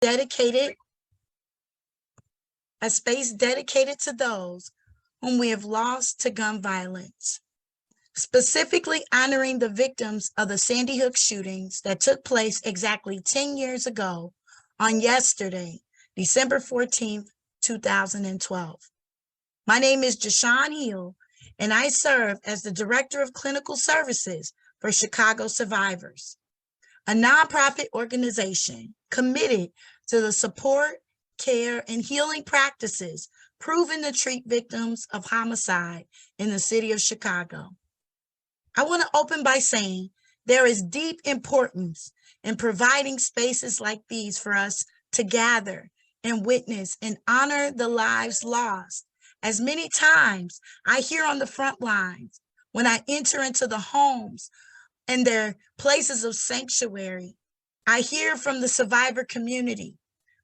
dedicated to those whom we have lost to gun violence, specifically honoring the victims of the Sandy Hook shootings that took place exactly 10 years ago on yesterday, December 14th, 2012. My name is Jashawn Hill, and I serve as the Director of Clinical Services for Chicago Survivors, a nonprofit organization committed to the support, care, and healing practices proven to treat victims of homicide in the city of Chicago. I want to open by saying there is deep importance in providing spaces like these for us to gather and witness and honor the lives lost. As many times I hear on the front lines when I enter into the homes and their places of sanctuary, I hear from the survivor community,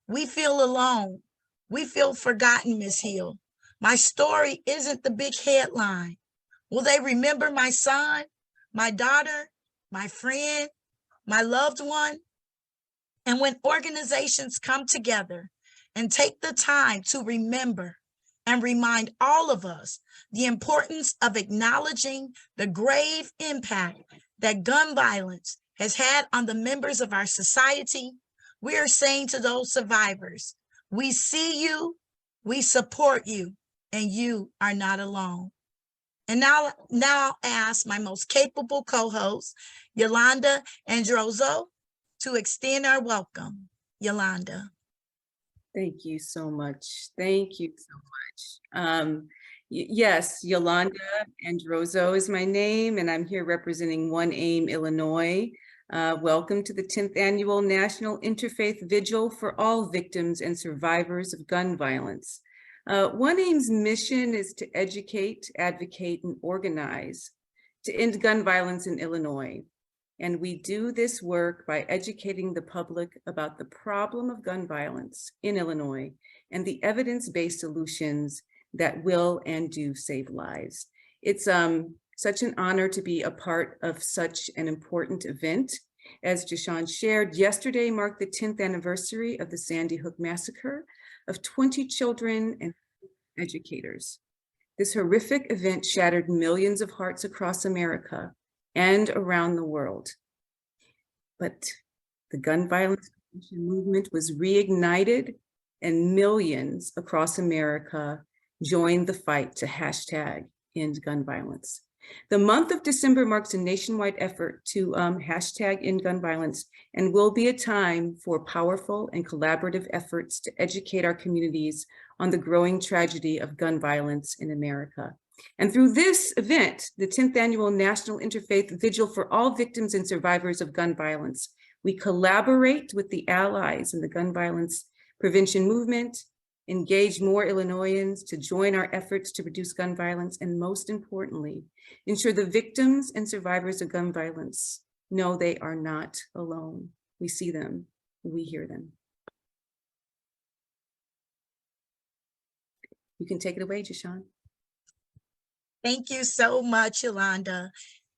we feel alone. We feel forgotten, Ms. Hill. My story isn't the big headline. Will they remember my son, my daughter, my friend, my loved one? And when organizations come together and take the time to remember and remind all of us the importance of acknowledging the grave impact that gun violence has had on the members of our society, we are saying to those survivors, we see you, we support you, and you are not alone. And now I'll ask my most capable co-host, Yolanda Androzo, to extend our welcome. Yolanda. Thank you so much. Thank you so much. Yes, Yolanda Androzo is my name, and I'm here representing One Aim, Illinois. Welcome to the 10th Annual National Interfaith Vigil for all victims and survivors of gun violence. One Aim's mission is to educate, advocate, and organize to end gun violence in Illinois. And we do this work by educating the public about the problem of gun violence in Illinois and the evidence-based solutions that will and do save lives. It's such an honor to be a part of such an important event. As Jashawn shared, yesterday marked the 10th anniversary of the Sandy Hook massacre of 20 children and educators. This horrific event shattered millions of hearts across America and around the world. But the gun violence movement was reignited, and millions across America joined the fight to hashtag end gun violence. The month of December marks a nationwide effort to hashtag end gun violence and will be a time for powerful and collaborative efforts to educate our communities on the growing tragedy of gun violence in America. And through this event, the 10th Annual National Interfaith Vigil for all victims and survivors of gun violence, we collaborate with the allies in the gun violence prevention movement, engage more Illinoisans to join our efforts to reduce gun violence, and most importantly, ensure the victims and survivors of gun violence know they are not alone. We see them, we hear them. You can take it away, Jashawn. Thank you so much, Yolanda.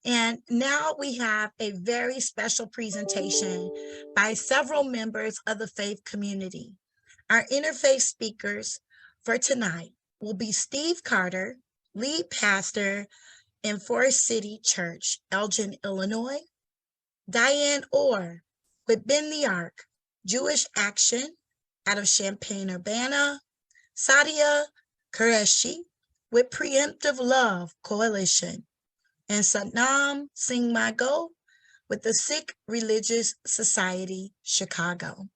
And now we have a very special presentation by several members of the faith community. Our interfaith speakers for tonight will be Steve Carter, lead pastor in Forest City Church, Elgin, Illinois; Diane Orr with Bend the Ark, Jewish Action out of Champaign-Urbana; Sadia Qureshi with Preemptive Love Coalition; and Satnam Singh Mago with the Sikh Religious Society, Chicago.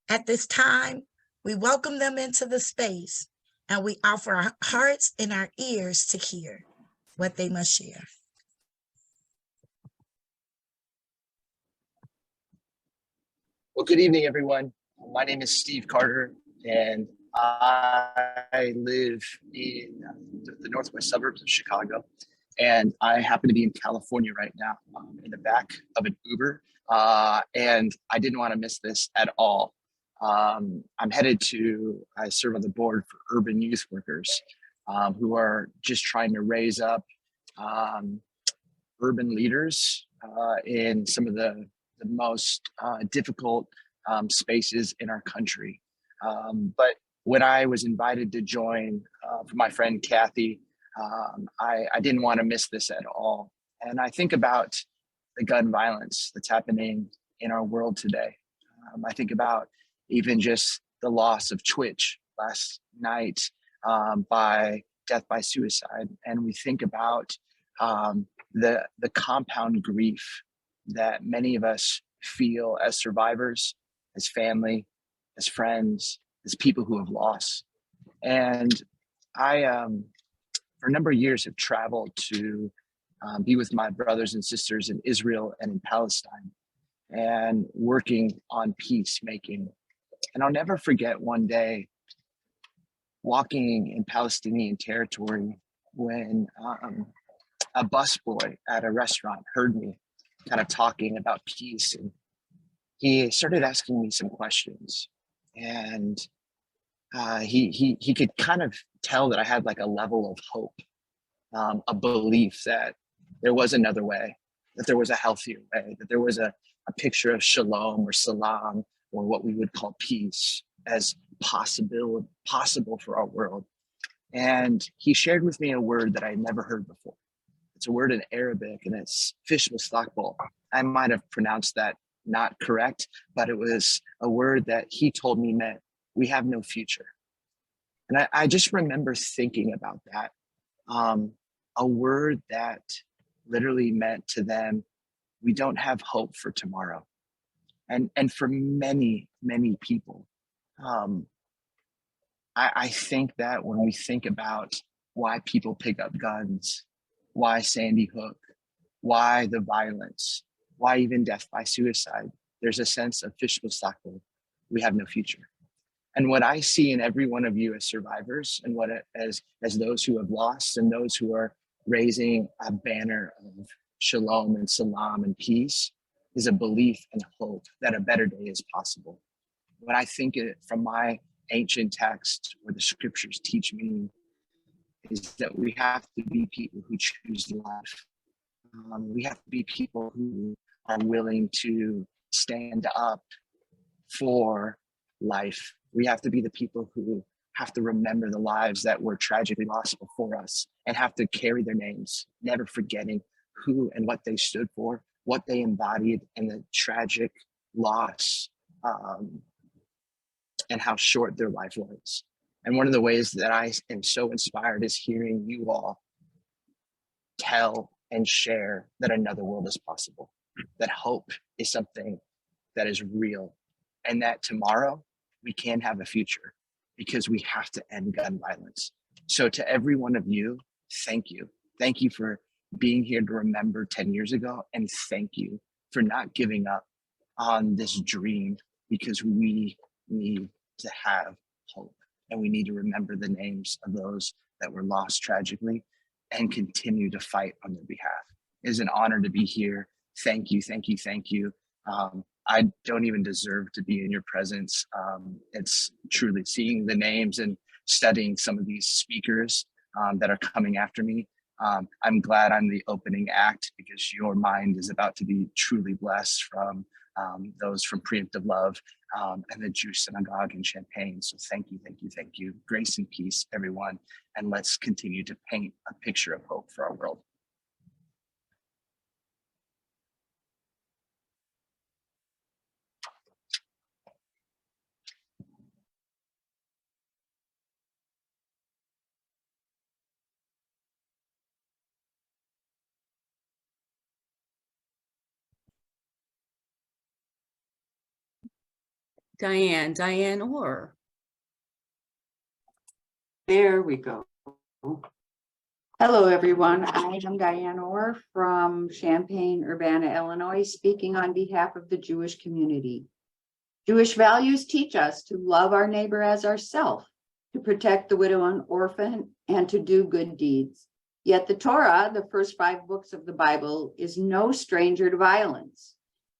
At this time, we welcome them into the space, and we offer our hearts and our ears to hear what they must share. Well, good evening, everyone. My name is Steve Carter, and I live in the northwest suburbs of Chicago. And I happen to be in California right now, in the back of an Uber. And I didn't want to miss this at all. I'm headed I serve on the board for urban youth workers who are just trying to raise up urban leaders in some of the most difficult spaces in our country. But when I was invited to join from my friend Kathy, I didn't want to miss this at all. And I think about the gun violence that's happening in our world today. I think about even just the loss of Twitch last night by death by suicide. And we think about the compound grief that many of us feel as survivors, as family, as friends, as people who have lost. And I, for a number of years, have traveled to be with my brothers and sisters in Israel and in Palestine and working on peacemaking. And I'll never forget one day walking in Palestinian territory when a busboy at a restaurant heard me kind of talking about peace, and he started asking me some questions. And he could kind of tell that I had like a level of hope, a belief that there was another way, that there was a healthier way, that there was a picture of shalom or salam, or what we would call peace, as possible for our world. And he shared with me a word that I had never heard before. It's a word in Arabic, and it's fish mustaqbal. I might have pronounced that not correct, but it was a word that he told me meant we have no future. And I just remember thinking about that. A word that literally meant to them, we don't have hope for tomorrow. And for many, many people, I think that when we think about why people pick up guns, why Sandy Hook, why the violence, why even death by suicide, there's a sense of fish mustaqbal. We have no future. And what I see in every one of you as survivors, and what as those who have lost and those who are raising a banner of shalom and salam and peace, is a belief and hope that a better day is possible. When I think it from my ancient text, where the scriptures teach me, is that we have to be people who choose life. We have to be people who are willing to stand up for life. We have to be the people who have to remember the lives that were tragically lost before us and have to carry their names, never forgetting who and what they stood for, what they embodied, and the tragic loss and how short their life was. And one of the ways that I am so inspired is hearing you all tell and share that another world is possible, that hope is something that is real, and that tomorrow we can have a future because we have to end gun violence. So to every one of you, thank you. Thank you for being here to remember 10 years ago, and thank you for not giving up on this dream, because we need to have hope, and we need to remember the names of those that were lost tragically and continue to fight on their behalf. It is an honor to be here. Thank you, thank you, thank you. I don't even deserve to be in your presence. It's truly seeing the names and studying some of these speakers that are coming after me. I'm glad I'm the opening act, because your mind is about to be truly blessed from those from Preemptive Love and the Jewish Synagogue in Champaign. So thank you, thank you, thank you. Grace and peace, everyone. And let's continue to paint a picture of hope for our world. Diane Orr. There we go. Hello, everyone. I am Diane Orr from Champaign, Urbana, Illinois, speaking on behalf of the Jewish community. Jewish values teach us to love our neighbor as ourselves, to protect the widow and orphan, and to do good deeds. Yet the Torah, the first 5 books of the Bible, is no stranger to violence.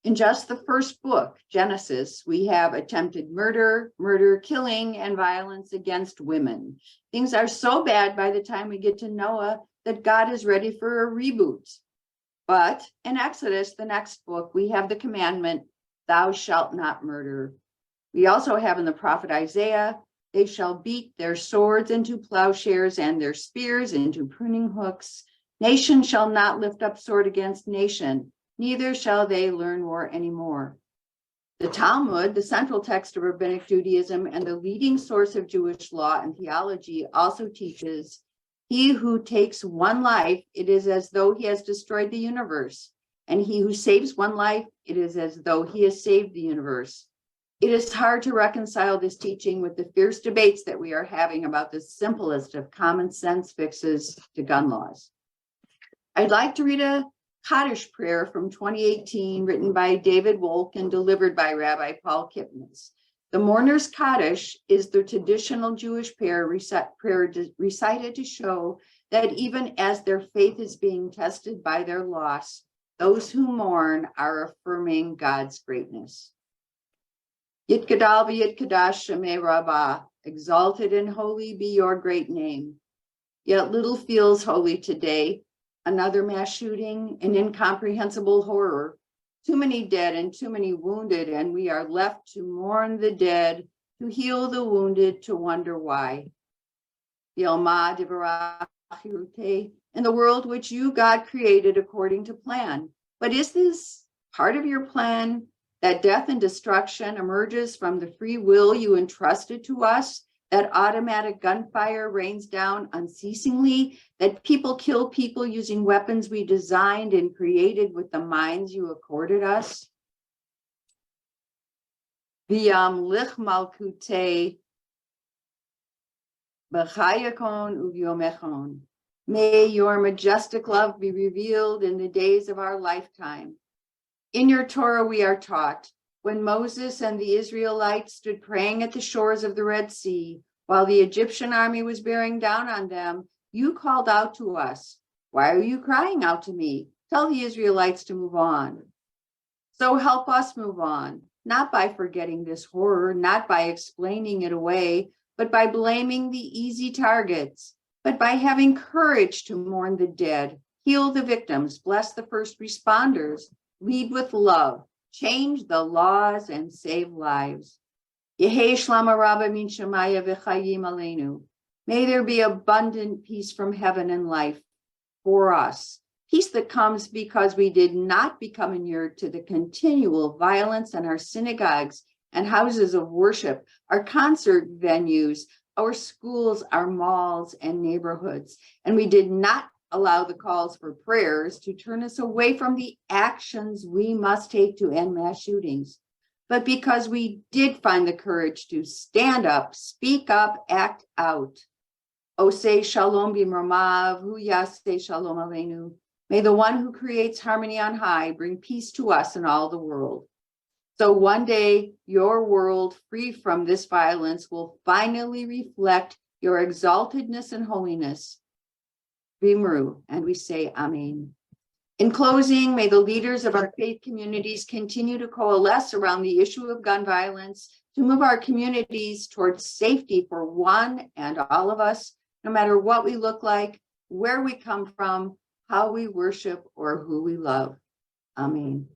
In just the first book, Genesis, we have attempted murder, killing, and violence against women. Things are so bad by the time we get to Noah that God is ready for a reboot. But in Exodus, the next book, we have the commandment, thou shalt not murder. We also have in the prophet Isaiah, they shall beat their swords into plowshares and their spears into pruning hooks. Nation shall not lift up sword against nation, neither shall they learn war anymore. The Talmud, the central text of Rabbinic Judaism and the leading source of Jewish law and theology, also teaches, he who takes one life, it is as though he has destroyed the universe. And he who saves one life, it is as though he has saved the universe. It is hard to reconcile this teaching with the fierce debates that we are having about the simplest of common sense fixes to gun laws. I'd like to read a Kaddish prayer from 2018, written by David Wolk and delivered by Rabbi Paul Kipnis. The mourner's Kaddish is the traditional Jewish prayer recited to show that even as their faith is being tested by their loss, those who mourn are affirming God's greatness. Yitgadal v'yitkadash shemei rabbah, exalted and holy be your great name. Yet little feels holy today. Another mass shooting, an incomprehensible horror. Too many dead and too many wounded, and we are left to mourn the dead, to heal the wounded, to wonder why. Yelma divarach hirute, in the world which you, God, created according to plan. But is this part of your plan, that death and destruction emerges from the free will you entrusted to us, that automatic gunfire rains down unceasingly, that people kill people using weapons we designed and created with the minds you accorded us? V'yam lich malkute b'chayakon uvyomechon. May your majestic love be revealed in the days of our lifetime. In your Torah we are taught, when Moses and the Israelites stood praying at the shores of the Red Sea, while the Egyptian army was bearing down on them, you called out to us, "Why are you crying out to me? Tell the Israelites to move on." So help us move on, not by forgetting this horror, not by explaining it away, but by blaming the easy targets, but by having courage to mourn the dead, heal the victims, bless the first responders, lead with love, change the laws and save lives. Yehei shlama rabba min shemaya v'chayim aleinu. May there be abundant peace from heaven and life for us. Peace that comes because we did not become inured to the continual violence in our synagogues and houses of worship, our concert venues, our schools, our malls and neighborhoods. And we did not allow the calls for prayers to turn us away from the actions we must take to end mass shootings. But because we did find the courage to stand up, speak up, act out. Oseh shalom b'mromav, hu yaseh shalom aleinu. May the one who creates harmony on high bring peace to us and all the world. So one day, your world, free from this violence, will finally reflect your exaltedness and holiness. Vimru, and we say Amen. In closing, may the leaders of our faith communities continue to coalesce around the issue of gun violence to move our communities towards safety for one and all of us, no matter what we look like, where we come from, how we worship, or who we love. Amen.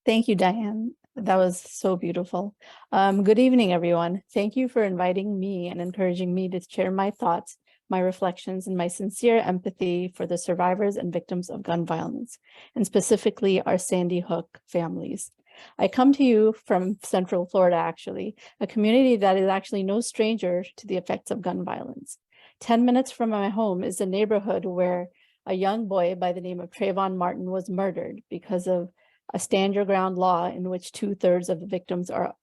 Thank you, Diane. That was so beautiful. Good evening, everyone. Thank you for inviting me and encouraging me to share my thoughts, my reflections, and my sincere empathy for the survivors and victims of gun violence, and specifically our Sandy Hook families. I come to you from Central Florida, actually, a community that is actually no stranger to the effects of gun violence. 10 minutes from my home is a neighborhood where a young boy by the name of Trayvon Martin was murdered because of a stand your ground law in which 2/3 of the victims are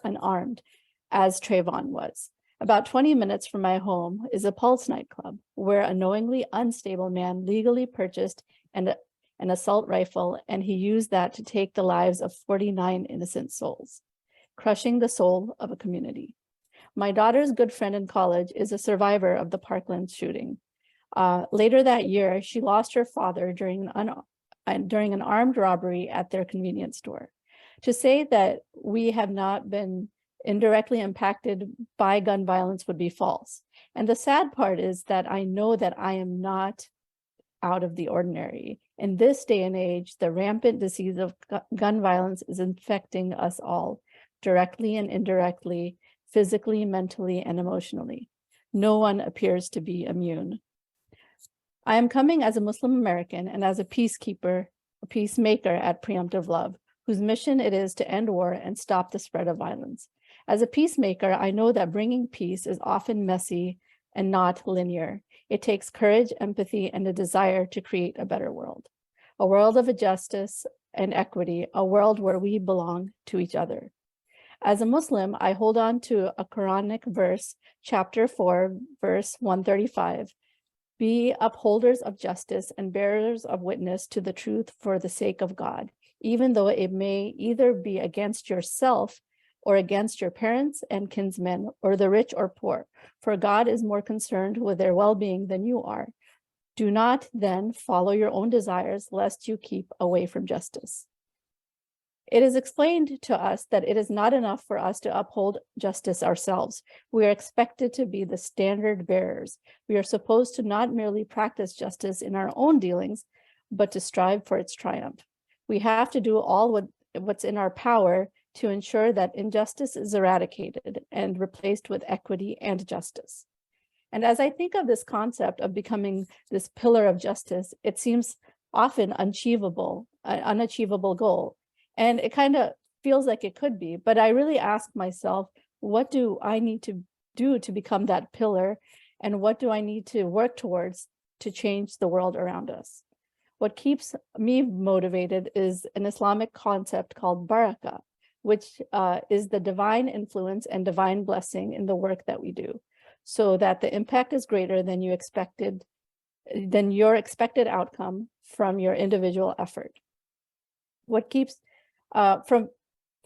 unarmed, as Trayvon was. About 20 minutes from my home is a Pulse nightclub, where a knowingly unstable man legally purchased an assault rifle, and he used that to take the lives of 49 innocent souls, crushing the soul of a community. My daughter's good friend in college is a survivor of the Parkland shooting. Later that year, she lost her father during an armed robbery at their convenience store. To say that we have not been indirectly impacted by gun violence would be false. And the sad part is that I know that I am not out of the ordinary. In this day and age, the rampant disease of gun violence is infecting us all, directly and indirectly, physically, mentally, and emotionally. No one appears to be immune. I am coming as a Muslim American and as a peacekeeper, a peacemaker at Preemptive Love, whose mission it is to end war and stop the spread of violence. As a peacemaker, I know that bringing peace is often messy and not linear. It takes courage, empathy, and a desire to create a better world, a world of justice and equity, a world where we belong to each other. As a Muslim, I hold on to a Quranic verse, chapter 4, verse 135. Be upholders of justice and bearers of witness to the truth for the sake of God, even though it may either be against yourself or against your parents and kinsmen, or the rich or poor, for God is more concerned with their well-being than you are. Do not then follow your own desires, lest you keep away from justice. It is explained to us that it is not enough for us to uphold justice ourselves. We are expected to be the standard bearers. We are supposed to not merely practice justice in our own dealings, but to strive for its triumph. We have to do all what's in our power to ensure that injustice is eradicated and replaced with equity and justice. And as I think of this concept of becoming this pillar of justice, it seems often unachievable goal. And it kind of feels like it could be, but I really ask myself, what do I need to do to become that pillar? And what do I need to work towards to change the world around us? What keeps me motivated is an Islamic concept called barakah, which is the divine influence and divine blessing in the work that we do, so that the impact is greater than your expected outcome from your individual effort. What keeps for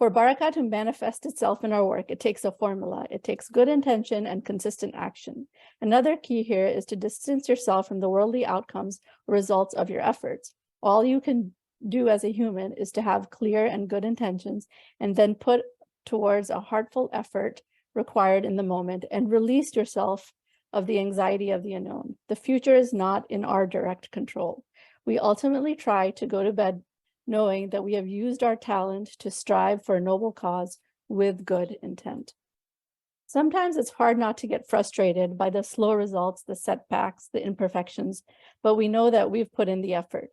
barakah to manifest itself in our work, it takes a formula. It takes good intention and consistent action. Another key here is to distance yourself from the worldly outcomes or results of your efforts. All you can do as a human is to have clear and good intentions, and then put towards a heartful effort required in the moment, and release yourself of the anxiety of the unknown. The future is not in our direct control. We ultimately try to go to bed knowing that we have used our talent to strive for a noble cause with good intent. Sometimes it's hard not to get frustrated by the slow results, the setbacks, the imperfections, but we know that we've put in the effort,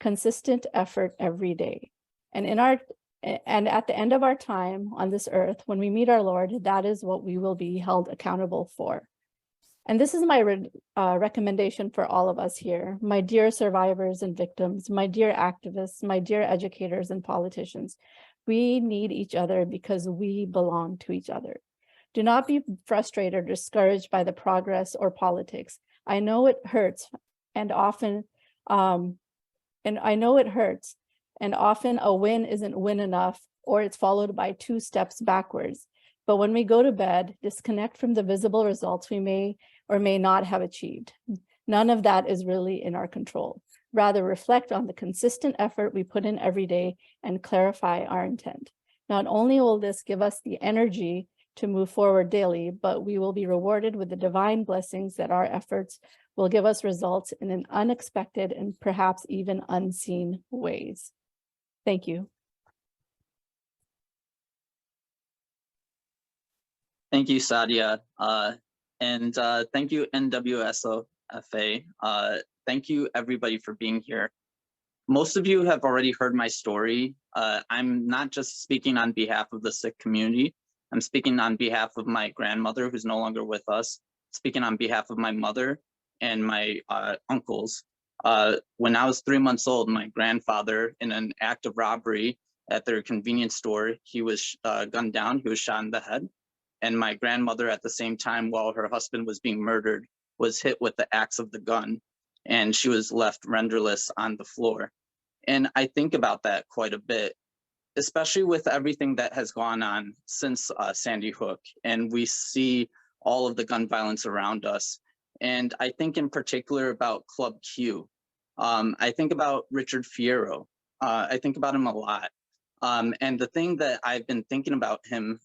consistent effort every day. And at the end of our time on this earth, when we meet our Lord, that is what we will be held accountable for. And this is my recommendation for all of us here, my dear survivors and victims, my dear activists, my dear educators and politicians. We need each other because we belong to each other. Do not be frustrated or discouraged by the progress or politics. I know it hurts, and often a win isn't win enough, or it's followed by 2 steps backwards. But when we go to bed, disconnect from the visible results we may or may not have achieved. None of that is really in our control. Rather, reflect on the consistent effort we put in every day and clarify our intent. Not only will this give us the energy to move forward daily, but we will be rewarded with the divine blessings that our efforts will give us results in an unexpected and perhaps even unseen ways. Thank you. Thank you, Sadia. And thank you, NWSOFA. Thank you, everybody, for being here. Most of you have already heard my story. I'm not just speaking on behalf of the Sikh community. I'm speaking on behalf of my grandmother, who's no longer with us, speaking on behalf of my mother and my uncles. When I was 3 months old, my grandfather, in an act of robbery at their convenience store, he was gunned down, he was shot in the head. And my grandmother, at the same time, while her husband was being murdered, was hit with the axe of the gun, and she was left renderless on the floor. And I think about that quite a bit, especially with everything that has gone on since Sandy Hook, and we see all of the gun violence around us. And I think in particular about Club Q. I think about Richard Fierro. I think about him a lot. And the thing that I've been thinking about him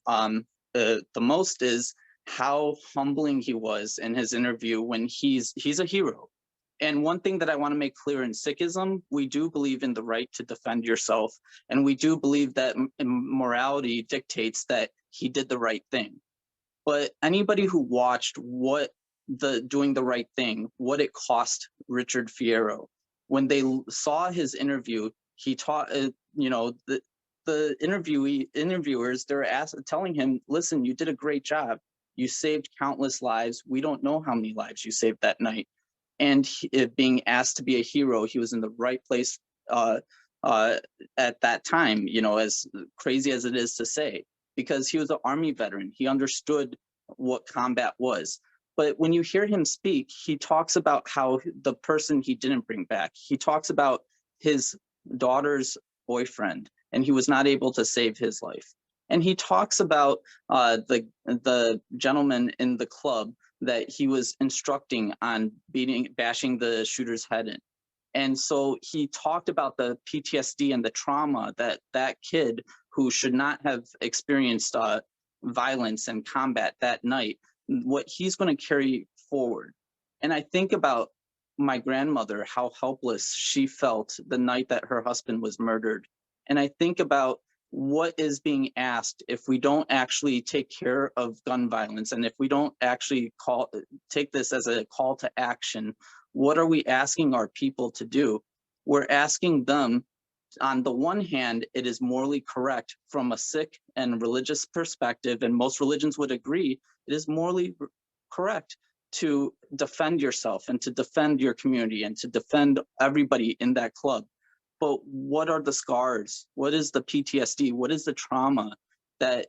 the most is how humbling he was in his interview when he's a hero. And one thing that I want to make clear, in Sikhism, we do believe in the right to defend yourself. And we do believe that morality dictates that he did the right thing. But anybody who watched what doing the right thing, what it cost Richard Fierro, when they saw his interview, he taught, the interviewers, they're telling him, listen, you did a great job. You saved countless lives. We don't know how many lives you saved that night. And being asked to be a hero, he was in the right place at that time, as crazy as it is to say, because he was an Army veteran. He understood what combat was. But when you hear him speak, he talks about how the person he didn't bring back, he talks about his daughter's boyfriend, and he was not able to save his life. And he talks about the gentleman in the club that he was instructing on bashing the shooter's head in. And so he talked about the PTSD and the trauma that kid who should not have experienced violence and combat that night, what he's going to carry forward. And I think about my grandmother, how helpless she felt the night that her husband was murdered. And I think about what is being asked if we don't actually take care of gun violence, and if we don't actually take this as a call to action. What are we asking our people to do? We're asking them, on the one hand, it is morally correct from a Sikh and religious perspective, and most religions would agree, it is morally correct to defend yourself and to defend your community and to defend everybody in that club. But what are the scars? What is the PTSD? What is the trauma that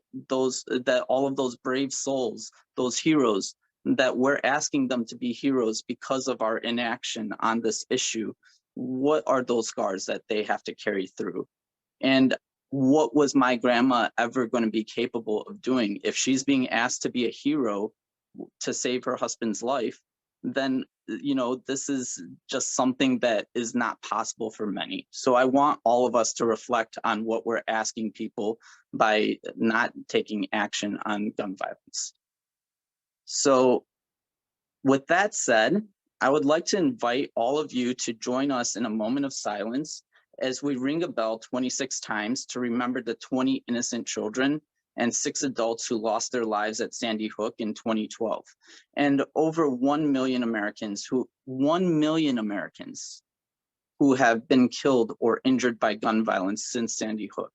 all of those brave souls, those heroes, that we're asking them to be heroes because of our inaction on this issue? What are those scars that they have to carry through? And what was my grandma ever going to be capable of doing? If she's being asked to be a hero to save her husband's life, then this is just something that is not possible for many. So I want all of us to reflect on what we're asking people by not taking action on gun violence. So with that said, I would like to invite all of you to join us in a moment of silence as we ring a bell 26 times to remember the 20 innocent children and 6 adults who lost their lives at Sandy Hook in 2012, and over 1 million Americans who have been killed or injured by gun violence since Sandy Hook.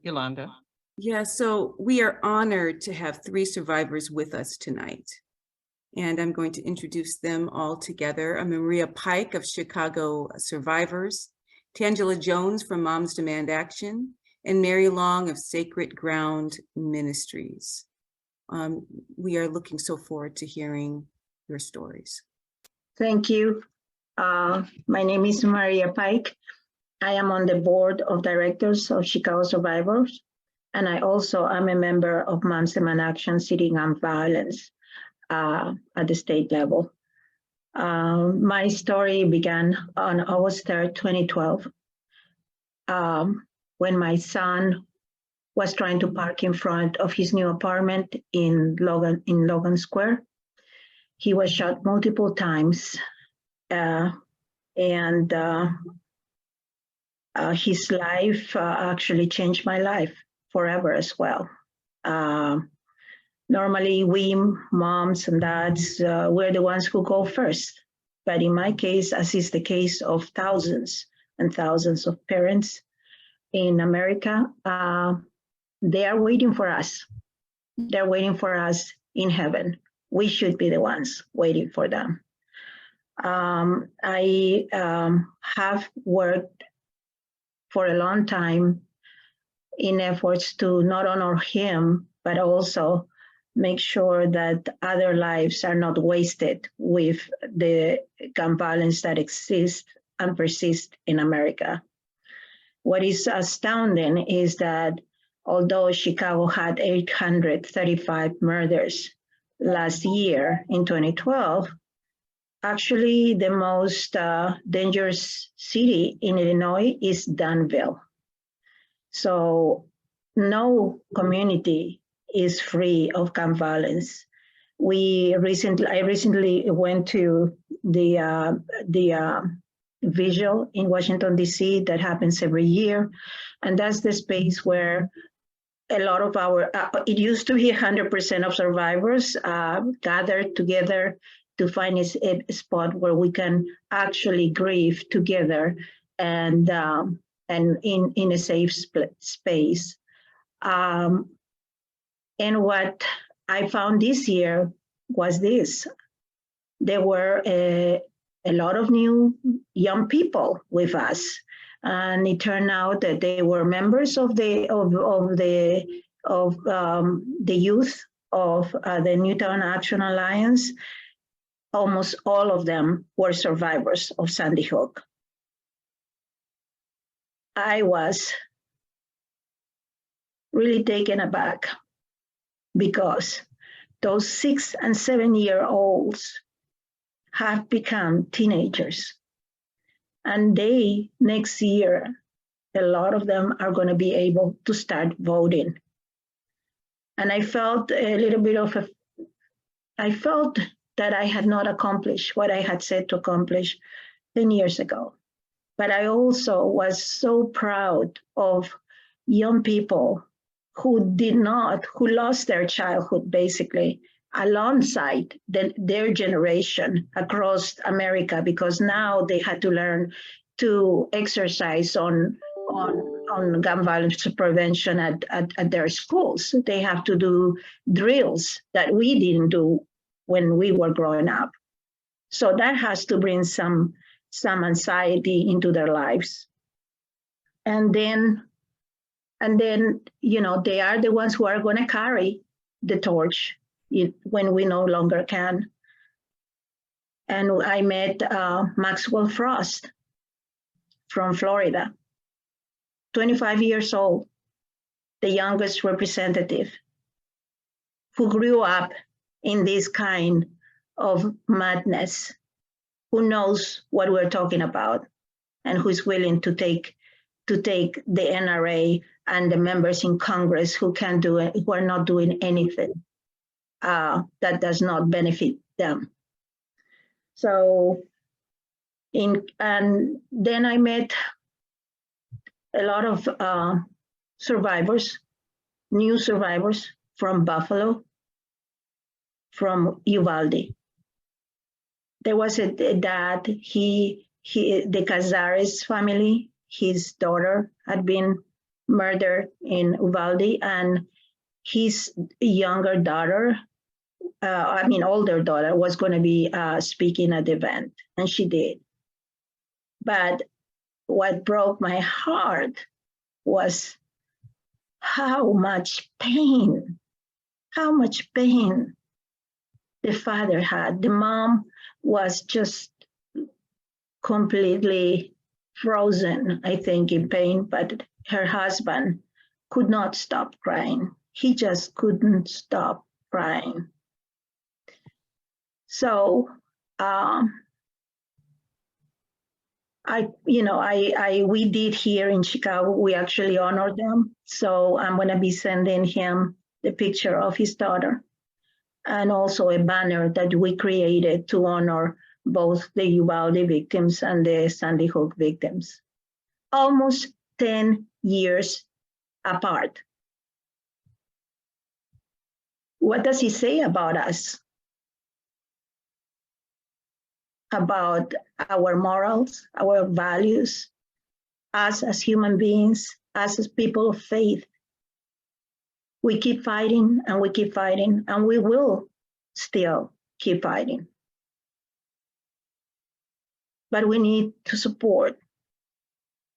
Yolanda. Yeah, so we are honored to have 3 survivors with us tonight. And I'm going to introduce them all together. I'm Maria Pike of Chicago Survivors, Tangela Jones from Moms Demand Action, and Mary Long of Sacred Ground Ministries. We are looking so forward to hearing your stories. Thank you. My name is Maria Pike. I am on the board of directors of Chicago Survivors, and I also am a member of Moms Demand Action City Gun Violence at the state level. My story began on August 3rd, 2012, when my son was trying to park in front of his new apartment in Logan Square. He was shot multiple times, and his life actually changed my life forever as well. Normally, we moms and dads, we're the ones who go first. But in my case, as is the case of thousands and thousands of parents in America, they are waiting for us. They're waiting for us in heaven. We should be the ones waiting for them. I have worked for a long time in efforts to not honor him, but also make sure that other lives are not wasted with the gun violence that exists and persists in America. What is astounding is that although Chicago had 835 murders last year in 2012, actually the most dangerous city in Illinois is Danville. So no community is free of gun violence. I recently went to the Vigil in Washington, D.C. that happens every year. And that's the space where a lot of our, it used to be 100% of survivors gathered together to find a spot where we can actually grieve together and in a safe space. And what I found this year was this. There were a lot of new young people with us. And it turned out that they were members of the youth of the Newtown Action Alliance. Almost all of them were survivors of Sandy Hook. I was really taken aback because those 6 and 7 year olds have become teenagers. And they, next year, a lot of them are going to be able to start voting. And I felt a little bit of I felt that I had not accomplished what I had said to accomplish 10 years ago. But I also was so proud of young people who lost their childhood basically alongside their generation across America, because now they had to learn to exercise on gun violence prevention at their schools. They have to do drills that we didn't do when we were growing up. So that has to bring some anxiety into their lives. And then, you know, they are the ones who are going to carry the torch when we no longer can. And I met Maxwell Frost from Florida, 25 years old, the youngest representative, who grew up in this kind of madness, who knows what we're talking about, and who's willing to take the NRA and the members in Congress who are not doing anything that does not benefit them. So, and then I met a lot of survivors, new survivors from Buffalo, from Uvalde. There was a dad, the Cazares family, his daughter had been murdered in Uvalde, and his younger daughter, older daughter, was going to be speaking at the event, and she did. But what broke my heart was how much pain the father had. The mom was just completely frozen, I think, in pain, but her husband could not stop crying. He just couldn't stop crying. So we did here in Chicago, we actually honored them. So I'm gonna be sending him the picture of his daughter and also a banner that we created to honor both the Uvalde victims and the Sandy Hook victims. Almost 10 years apart. What does he say about us? About our morals, our values, us as human beings, us as people of faith. We keep fighting and we keep fighting, and we will still keep fighting. But we need to support.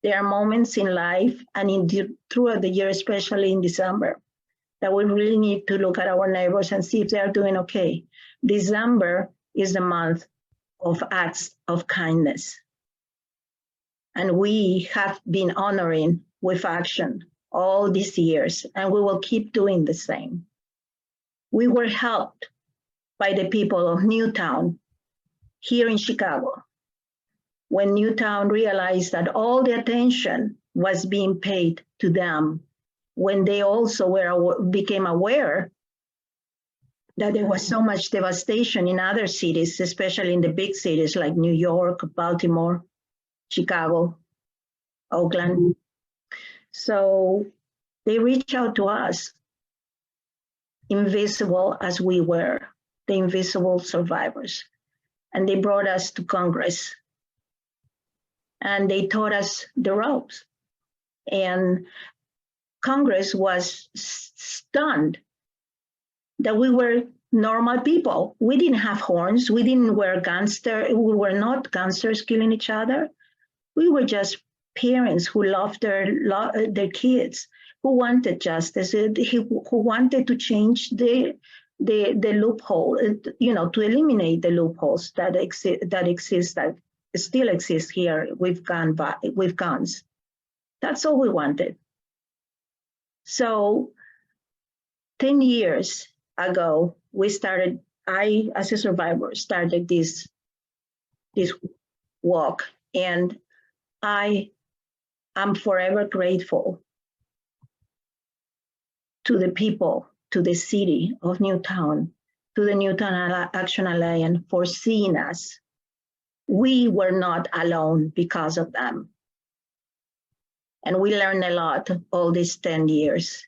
There are moments in life and throughout the year, especially in December, that we really need to look at our neighbors and see if they're doing okay. December is the month of acts of kindness. And we have been honoring with action all these years, and we will keep doing the same. We were helped by the people of Newtown here in Chicago, when Newtown realized that all the attention was being paid to them, when they also became aware that there was so much devastation in other cities, especially in the big cities like New York, Baltimore, Chicago, Oakland. So they reached out to us, invisible as we were, the invisible survivors. And they brought us to Congress. And they taught us the ropes. And Congress was stunned that we were normal people. We didn't have horns. We didn't wear gangsters. We were not gangsters killing each other. We were just parents who loved their kids, who wanted justice, who wanted to change the loophole, to eliminate the loopholes that still exist here with guns. That's all we wanted. So 10 years ago, I, as a survivor, started this walk, and I am forever grateful to the people, to the city of Newtown, to the Newtown Action Alliance for seeing us. We were not alone because of them. And we learned a lot all these 10 years.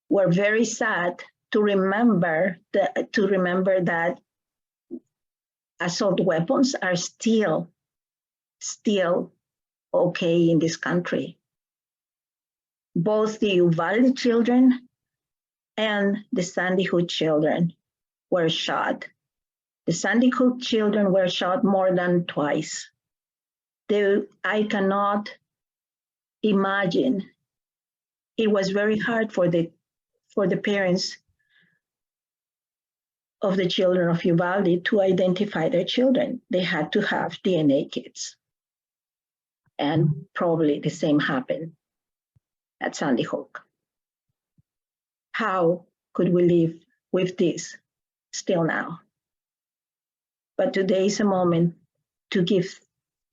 We're very sad to remember that assault weapons are still okay in this country. Both the Uvalde children and the Sandy Hook children were shot. The Sandy Hook children were shot more than twice. I cannot imagine. It was very hard for the parents of the children of Uvalde to identify their children. They had to have DNA kits. And probably the same happened at Sandy Hook. How could we live with this still now? But today is a moment to give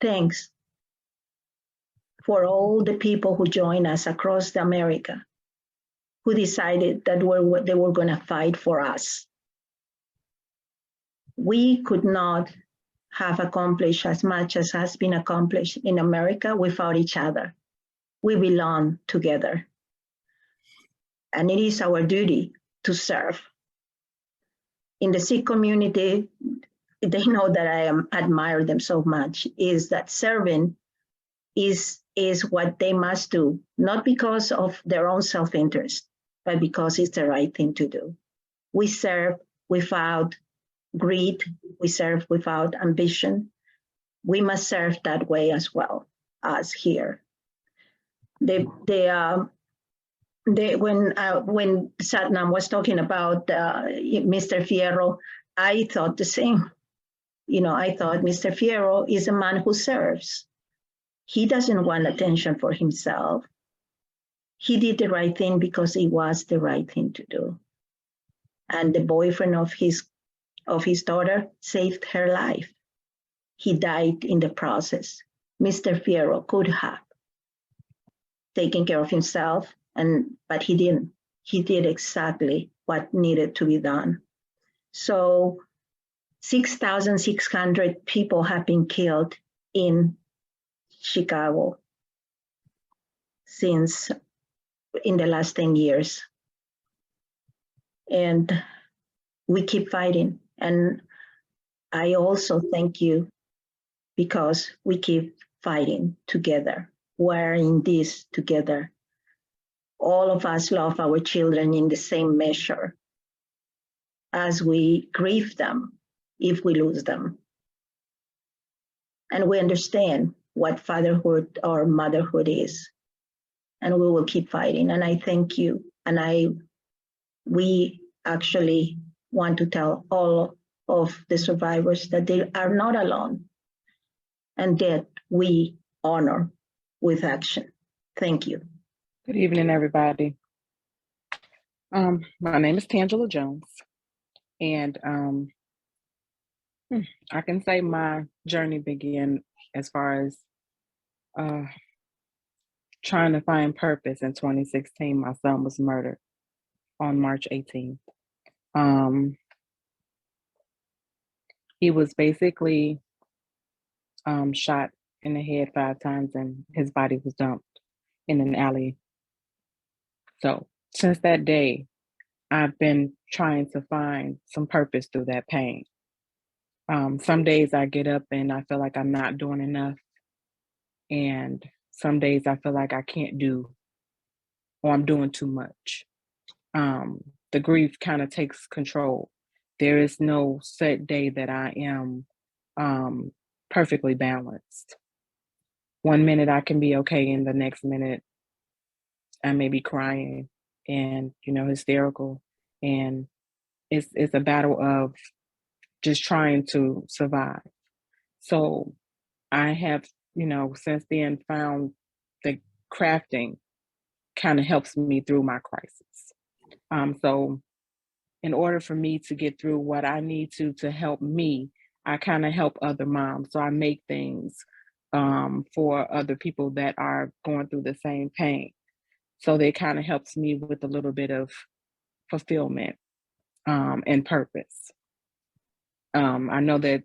thanks for all the people who joined us across America, who decided that they were going to fight for us. We could not have accomplished as much as has been accomplished in America without each other. We belong together. And it is our duty to serve. In the Sikh community, they know that I admire them so much, is that serving is is what they must do, not because of their own self-interest, but because it's the right thing to do. We serve without greed, we serve without ambition. We must serve that way as well as here. When Satnam was talking about Mr. Fierro, I thought the same. I thought Mr. Fierro is a man who serves. He doesn't want attention for himself. He did the right thing because it was the right thing to do. And the boyfriend of his daughter saved her life. He died in the process. Mr. Fierro could have taken care of himself, but he didn't. He did exactly what needed to be done. So 6,600 people have been killed in Chicago since in the last 10 years. And we keep fighting. And I also thank you because we keep fighting together. We're in this together. All of us love our children in the same measure as we grieve them if we lose them. And we understand what fatherhood or motherhood is. And we will keep fighting. And I thank you. And we actually want to tell all of the survivors that they are not alone and that we honor with action. Thank you. Good evening, everybody. My name is Tangela Jones, and I can say my journey began as far as trying to find purpose in 2016. My son was murdered on March 18th. He was basically shot in the head 5 times, and his body was dumped in an alley. So since that day, I've been trying to find some purpose through that pain. Some days I get up and I feel like I'm not doing enough. And some days I feel like I can't do, or I'm doing too much. The grief kind of takes control. There is no set day that I am perfectly balanced. One minute I can be okay, and the next minute I may be crying and, hysterical. And it's a battle of just trying to survive. So I have, since then found that crafting kind of helps me through my crisis. So in order for me to get through what I need to help me, I kind of help other moms. So I make things for other people that are going through the same pain. So that kind of helps me with a little bit of fulfillment and purpose. I know that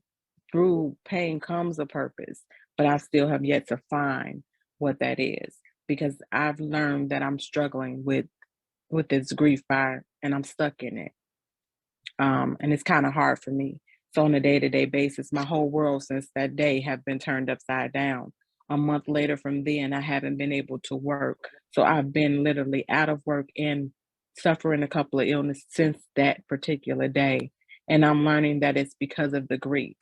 through pain comes a purpose, but I still have yet to find what that is, because I've learned that I'm struggling with this grief and I'm stuck in it. And it's kind of hard for me. So on a day-to-day basis, my whole world since that day have been turned upside down. A month later from then, I haven't been able to work. So I've been literally out of work and suffering a couple of illnesses since that particular day. And I'm learning that it's because of the grief.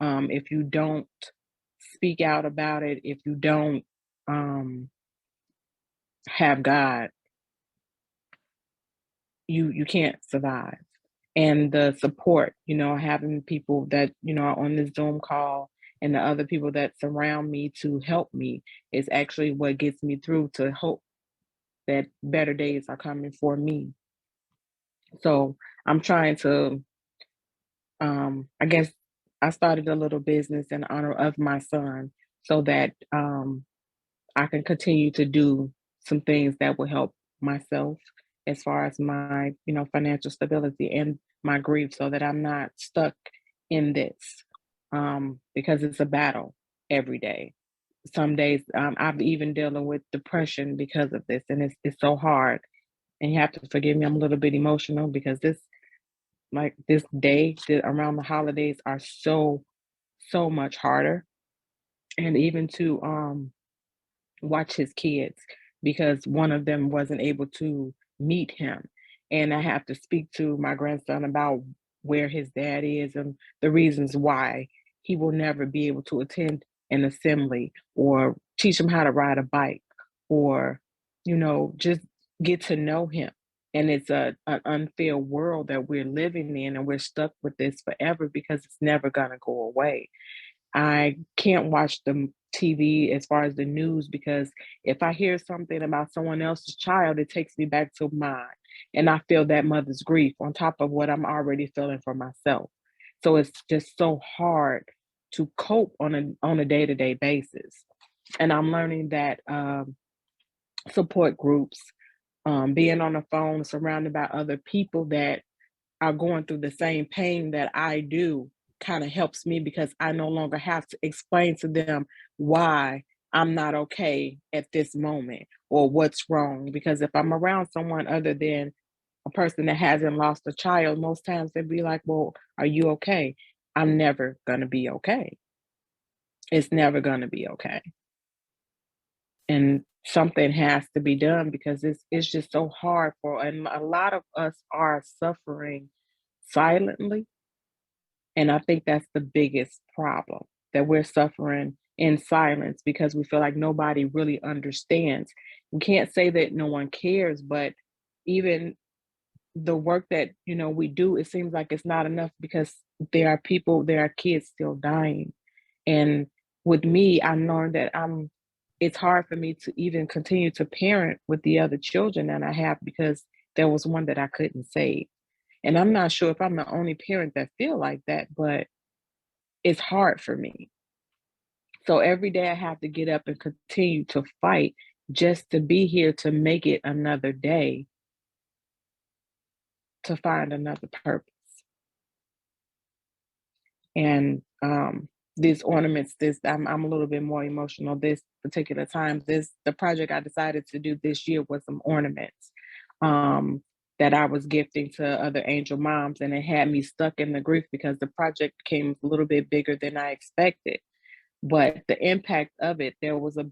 If you don't speak out about it, if you don't have God, you can't survive. And the support, having people that, are on this Zoom call and the other people that surround me to help me is actually what gets me through to hope that better days are coming for me. So I'm trying to, I guess I started a little business in honor of my son so that I can continue to do some things that will help myself as far as my, financial stability and my grief, so that I'm not stuck in this, because it's a battle every day. Some days I'm even dealing with depression because of this, and it's so hard. And you have to forgive me, I'm a little bit emotional because this day around the holidays are so much harder. And even to watch his kids because one of them wasn't able to meet him. And I have to speak to my grandson about where his dad is and the reasons why he will never be able to attend an assembly or teach him how to ride a bike or, just get to know him. And it's an unfair world that we're living in, and we're stuck with this forever because it's never going to go away. I can't watch the TV as far as the news because if I hear something about someone else's child, it takes me back to mine. And I feel that mother's grief on top of what I'm already feeling for myself. So it's just so hard to cope on a day-to-day basis. And I'm learning that support groups, being on the phone, surrounded by other people that are going through the same pain that I do, kind of helps me because I no longer have to explain to them why I'm not okay at this moment or what's wrong. Because if I'm around someone other than a person that hasn't lost a child, most times they'd be like, well, are you okay? I'm never going to be okay. It's never going to be okay. And something has to be done because it's just so hard and a lot of us are suffering silently. And I think that's the biggest problem, that we're suffering in silence because we feel like nobody really understands. We can't say that no one cares, but even the work that, we do, it seems like it's not enough because there are kids still dying. And with me, I learned that it's hard for me to even continue to parent with the other children that I have because there was one that I couldn't save. And I'm not sure if I'm the only parent that feel like that, but it's hard for me. So every day I have to get up and continue to fight just to be here to make it another day, to find another purpose. And these ornaments, I'm a little bit more emotional this particular time. The project I decided to do this year was some ornaments that I was gifting to other angel moms, and it had me stuck in the grief because the project became a little bit bigger than I expected. But the impact of it, the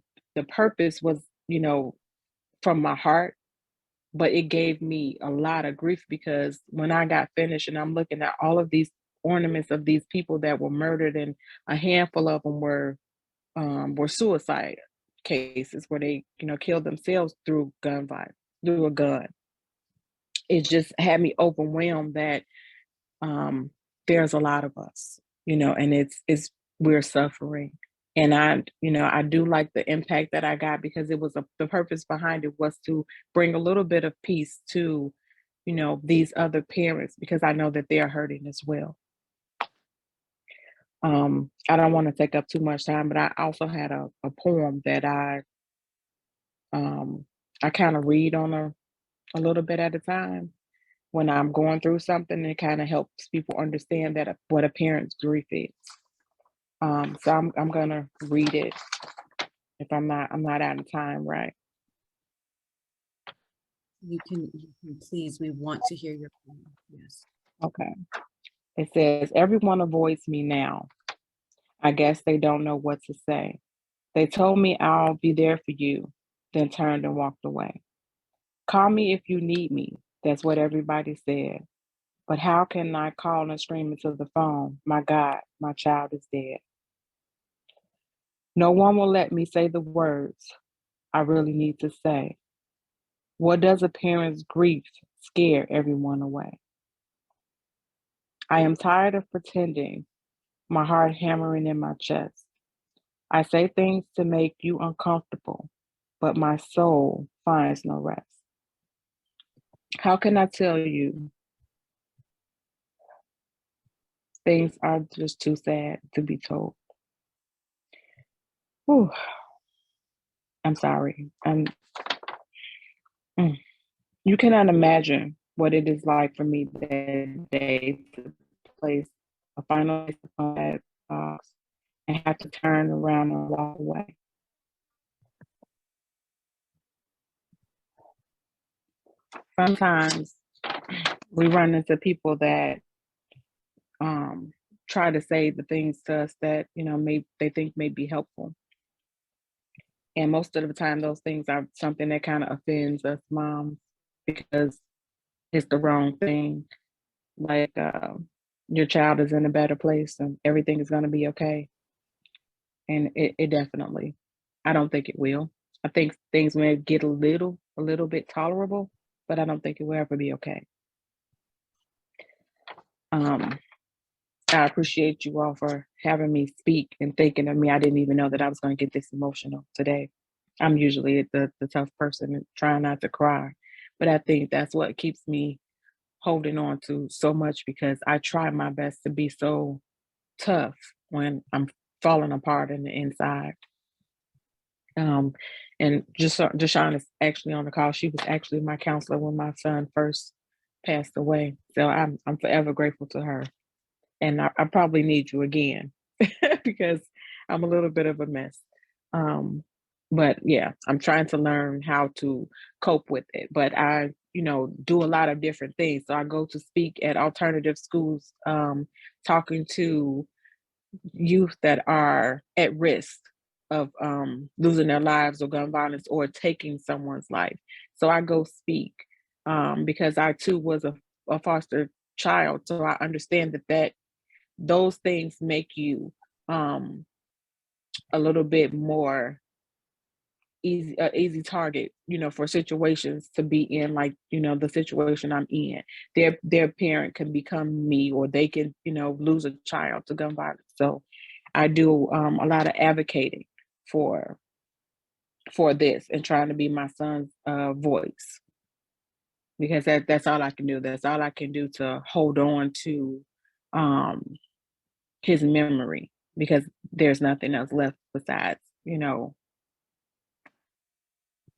purpose was, from my heart, but it gave me a lot of grief because when I got finished and I'm looking at all of these ornaments of these people that were murdered, and a handful of them were suicide cases where they, killed themselves through through a gun. It just had me overwhelmed that there's a lot of us, and it's we're suffering. And I do like the impact that I got because it was the purpose behind it was to bring a little bit of peace to, these other parents because I know that they're hurting as well. I don't want to take up too much time, but I also had a poem that I kind of read on a little bit at a time when I'm going through something. It kind of helps people understand that what a parent's grief is. So I'm gonna read it if I'm not out of time, right? You can please, we want to hear your poem. Yes. Okay. It says, everyone avoids me now. I guess they don't know what to say. They told me I'll be there for you, then turned and walked away. Call me if you need me. That's what everybody said. But how can I call and scream into the phone? My God, my child is dead. No one will let me say the words I really need to say. What does a parent's grief scare everyone away? I am tired of pretending, my heart hammering in my chest. I say things to make you uncomfortable, but my soul finds no rest. How can I tell you? Things are just too sad to be told. Whew. I'm sorry. You cannot imagine what it is like for me that day to place a final on that box and have to turn around and walk away. Sometimes we run into people that try to say the things to us that they think may be helpful, And most of the time, those things are something that kind of offends us moms because it's the wrong thing. Like your child is in a better place and everything is going to be okay. And it definitely, I don't think it will. I think things may get a little bit tolerable, but I don't think it will ever be okay. I appreciate you all for having me speak and thinking of me. I didn't even know that I was going to get this emotional today. I'm usually the tough person and trying not to cry, but I think that's what keeps me holding on to so much, because I try my best to be so tough when I'm falling apart in the inside. And Deshawn is actually on the call. She was actually my counselor when my son first passed away. So I'm forever grateful to her. And I probably need you again because I'm a little bit of a mess. But yeah, I'm trying to learn how to cope with it. But I, do a lot of different things. So I go to speak at alternative schools, talking to youth that are at risk of losing their lives or gun violence or taking someone's life. So I go speak because I too was a foster child. So I understand that those things make you a little bit more easy target, for situations to be in, like, the situation I'm in. Their parent can become me, or they can, lose a child to gun violence. So I do a lot of advocating for this and trying to be my son's voice, because that's all I can do. That's all I can do to hold on to his memory, because there's nothing else left besides,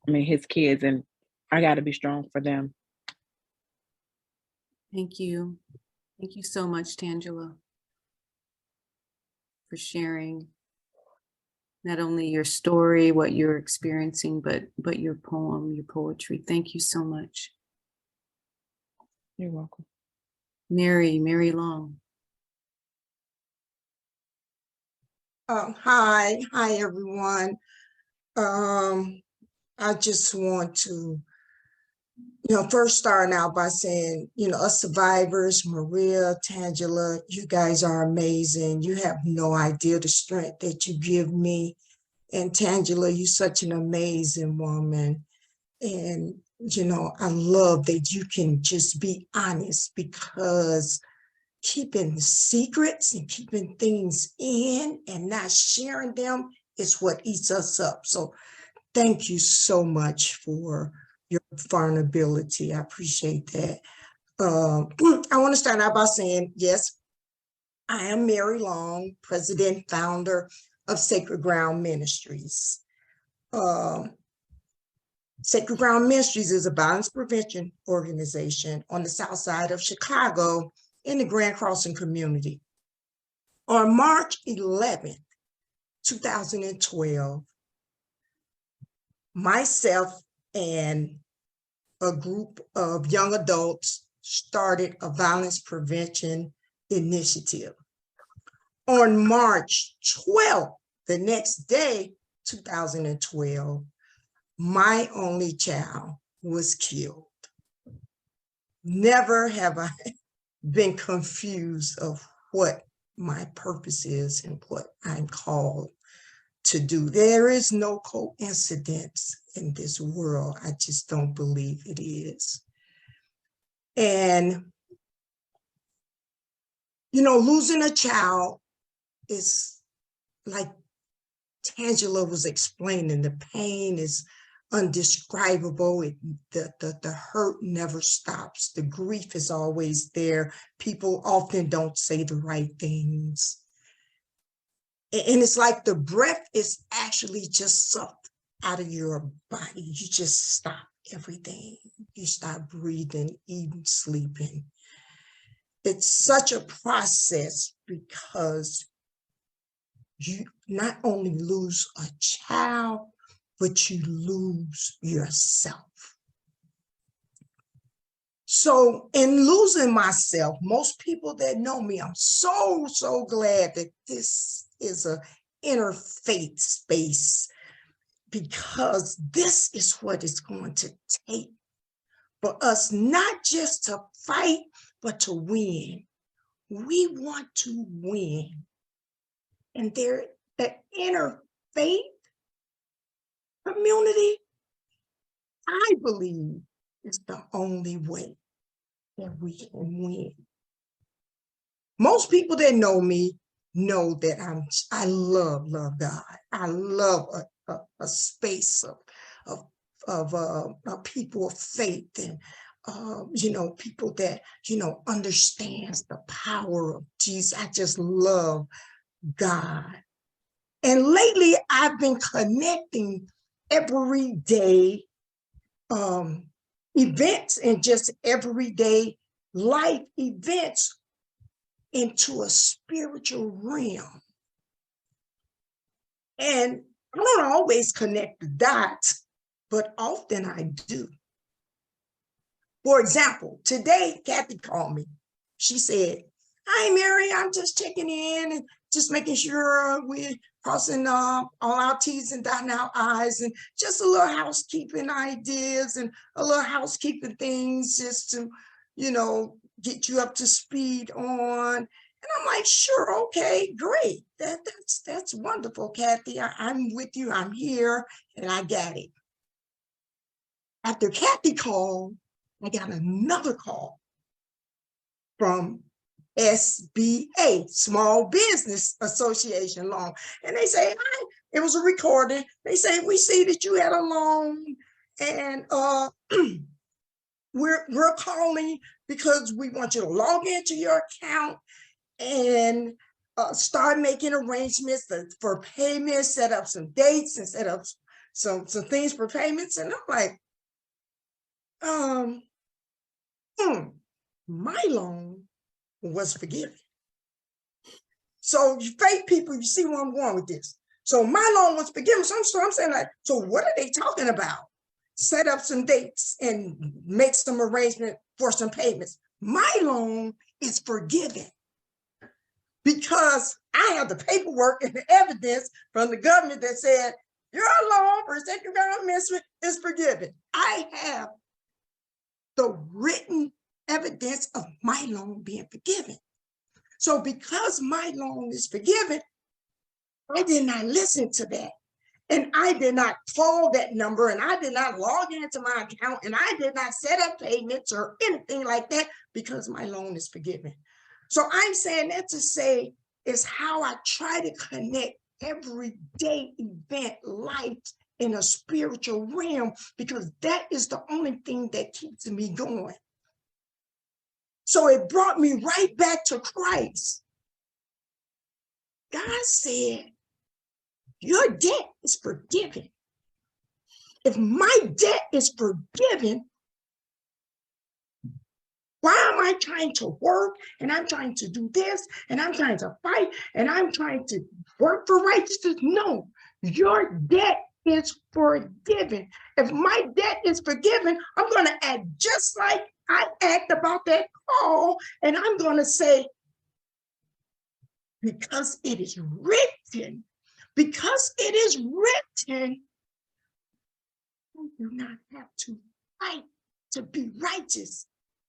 his kids, and I got to be strong for them. Thank you. Thank you so much, Tangela, for sharing not only your story, what you're experiencing, but your poem, your poetry. Thank you so much. You're welcome. Mary Long. Hi everyone. I just want to, first starting out by saying, us survivors, Maria, Tangela, you guys are amazing. You have no idea the strength that you give me. And Tangela, you're such an amazing woman. And, I love that you can just be honest, because keeping secrets and keeping things in and not sharing them is what eats us up. So thank you so much for your vulnerability. I appreciate that. I want to start out by saying, yes, I am Mary Long, president, founder of Sacred Ground Ministries. Sacred Ground Ministries is a violence prevention organization on the south side of Chicago in the Grand Crossing community. On March 11th, 2012, myself and a group of young adults started a violence prevention initiative. On March 12th, the next day, 2012, my only child was killed. Never have I been confused of what my purpose is and what I'm called to do. There is no coincidence in this world. I just don't believe it is. And, losing a child is, like Tangela was explaining, the pain is undescribable. The hurt never stops. The grief is always there. People often don't say the right things. And it's like the breath is actually just sucked out of your body. You just stop everything. You stop breathing, eating, sleeping. It's such a process, because you not only lose a child, but you lose yourself. So in losing myself, most people that know me, I'm so glad that this is an interfaith space. because this is what it's going to take for us not just to fight, but to win. We want to win. And the interfaith community, I believe, is the only way that we can win. Most people that know me know that I love God. I love a space of people of faith and people that understands the power of Jesus. I just love God. And lately I've been connecting everyday events and just everyday life events into a spiritual realm. And I don't always connect the dots, but often I do. For example, today, Kathy called me. She said, "Hi, Mary, I'm just checking in and just making sure we're crossing all our T's and dotting our I's, and just a little housekeeping ideas and a little housekeeping things just to, get you up to speed on." And I'm like, "Sure, okay, great. That's wonderful, Kathy. I'm with you. I'm here, and I got it." After Kathy called, I got another call from SBA, Small Business Association loan. And they say, "Hi," it was a recording. They say, "We see that you had a loan, and we're calling because we want you to log into your account and start making arrangements for payments, set up some dates and set up some things for payments." And I'm like, my loan was forgiven. So you fake people, you see where I'm going with this. So my loan was forgiven. So I'm saying, like, so what are they talking about? Set up some dates and make some arrangement for some payments. My loan is forgiven because I have the paperwork and the evidence from the government that said your loan for second round admission is forgiven. I have the written evidence of my loan being forgiven. So because my loan is forgiven, I did not listen to that. And I did not call that number, and I did not log into my account, and I did not set up payments or anything like that because my loan is forgiven. So I'm saying that to say is how I try to connect everyday event life in a spiritual realm, because that is the only thing that keeps me going. So it brought me right back to Christ. God said, your debt is forgiven. If my debt is forgiven, why am I trying to work and I'm trying to do this and I'm trying to fight and I'm trying to work for righteousness? No, your debt is forgiven. If my debt is forgiven, I'm going to act just like I act about that call, and I'm going to say, because it is written, because it is written, I do not have to fight to be righteous.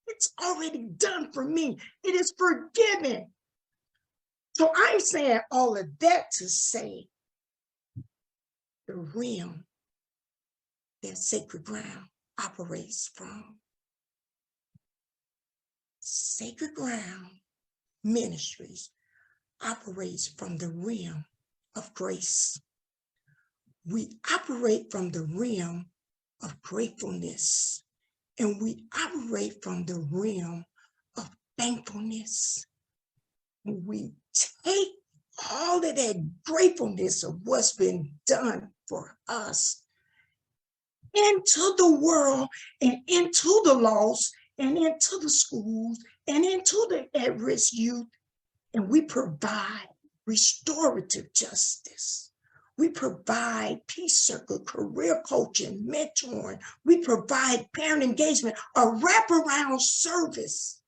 It's already done for me. It is forgiven. So I'm saying all of that to say the realm that sacred ground operates from. Sacred Ground Ministries operates from the realm of grace. We operate from the realm of gratefulness, and we operate from the realm of thankfulness. And we take all of that gratefulness of what's been done for us into the world and into the lost and into the schools and into the at-risk youth. And we provide restorative justice. We provide peace circle, career coaching, mentoring. We provide parent engagement, a wraparound service.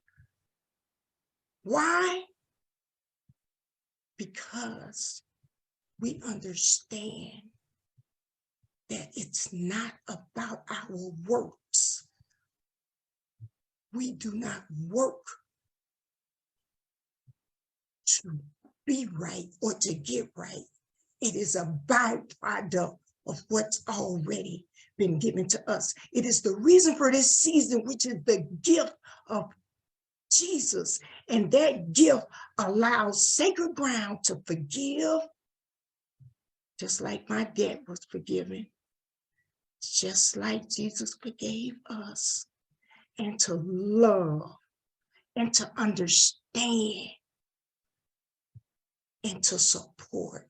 Why? Because we understand that it's not about our works. We do not work to be right or to get right. It is a byproduct of what's already been given to us. It is the reason for this season, which is the gift of Jesus. And that gift allows sacred ground to forgive, just like my debt was forgiven, just like Jesus forgave us, and to love, and to understand, and to support.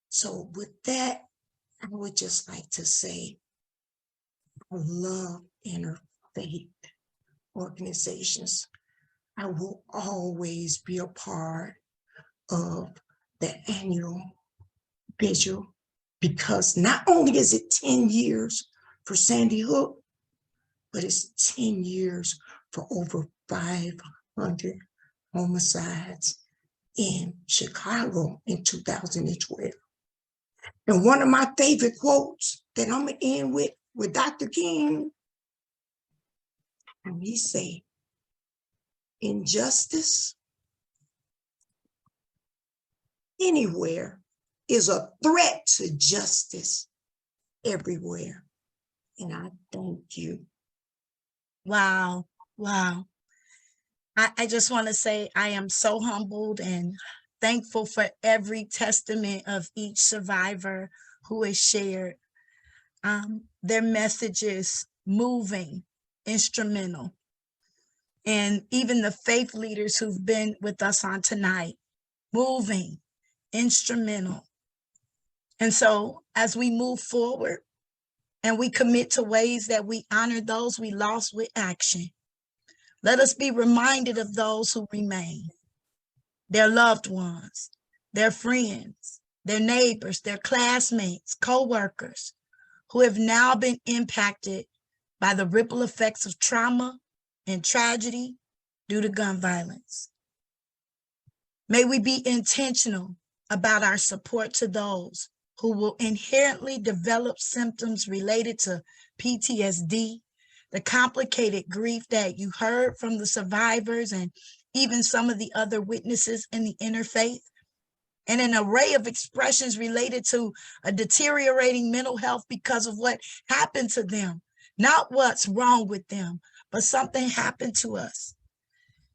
So with that, I would just like to say, I love interfaith organizations. I will always be a part of the annual vigil, because not only is it 10 years for Sandy Hook, but it's 10 years for over 500 homicides in Chicago in 2012. And one of my favorite quotes that I'm gonna end with Dr. King, and he say, injustice anywhere is a threat to justice everywhere. And I thank you. Wow. Wow. I just want to say I am so humbled and thankful for every testament of each survivor who has shared. Their messages moving, instrumental. And even the faith leaders who've been with us on tonight, moving, instrumental. And so as we move forward and we commit to ways that we honor those we lost with action, let us be reminded of those who remain, their loved ones, their friends, their neighbors, their classmates, co-workers, who have now been impacted by the ripple effects of trauma and tragedy due to gun violence. May we be intentional about our support to those who will inherently develop symptoms related to PTSD, the complicated grief that you heard from the survivors and even some of the other witnesses in the interfaith, and an array of expressions related to a deteriorating mental health because of what happened to them, not what's wrong with them, but something happened to us.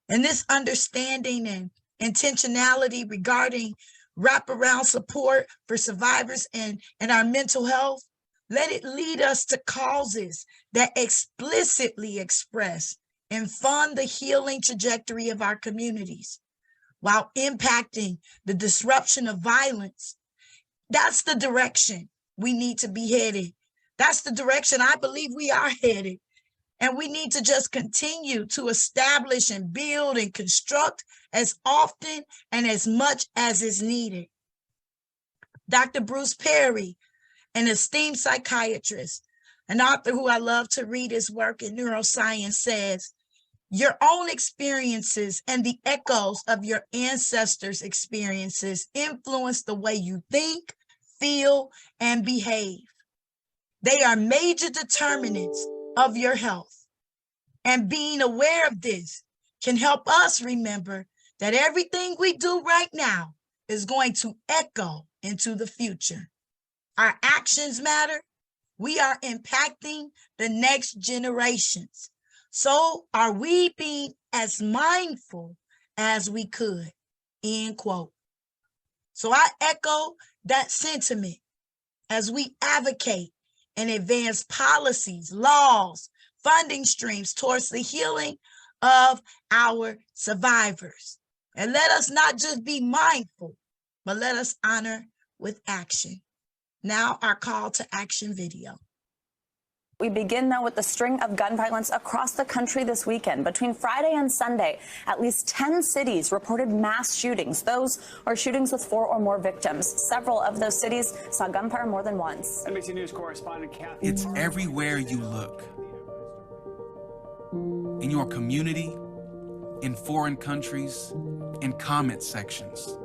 And this understanding and intentionality regarding wraparound support for survivors and our mental health, let it lead us to causes that explicitly express and fund the healing trajectory of our communities while impacting the disruption of violence. That's the direction we need to be headed. That's the direction I believe we are headed. And we need to just continue to establish and build and construct as often and as much as is needed. Dr. Bruce Perry, an esteemed psychiatrist, an author who I love to read his work in neuroscience, says, your own experiences and the echoes of your ancestors' experiences influence the way you think, feel, and behave. They are major determinants of your health. And being aware of this can help us remember that everything we do right now is going to echo into the future. Our actions matter. We are impacting the next generations. So are we being as mindful as we could, end quote. So I echo that sentiment as we advocate and advance policies, laws, funding streams towards the healing of our survivors. And let us not just be mindful, but let us honor with action. Now our call to action video. We begin, though, with the string of gun violence across the country this weekend. Between Friday and Sunday, at least 10 cities reported mass shootings. Those are shootings with 4 or more victims. Several of those cities saw gunfire more than once. NBC News correspondent Kathy. It's everywhere you look. In your community, in foreign countries, in comment sections,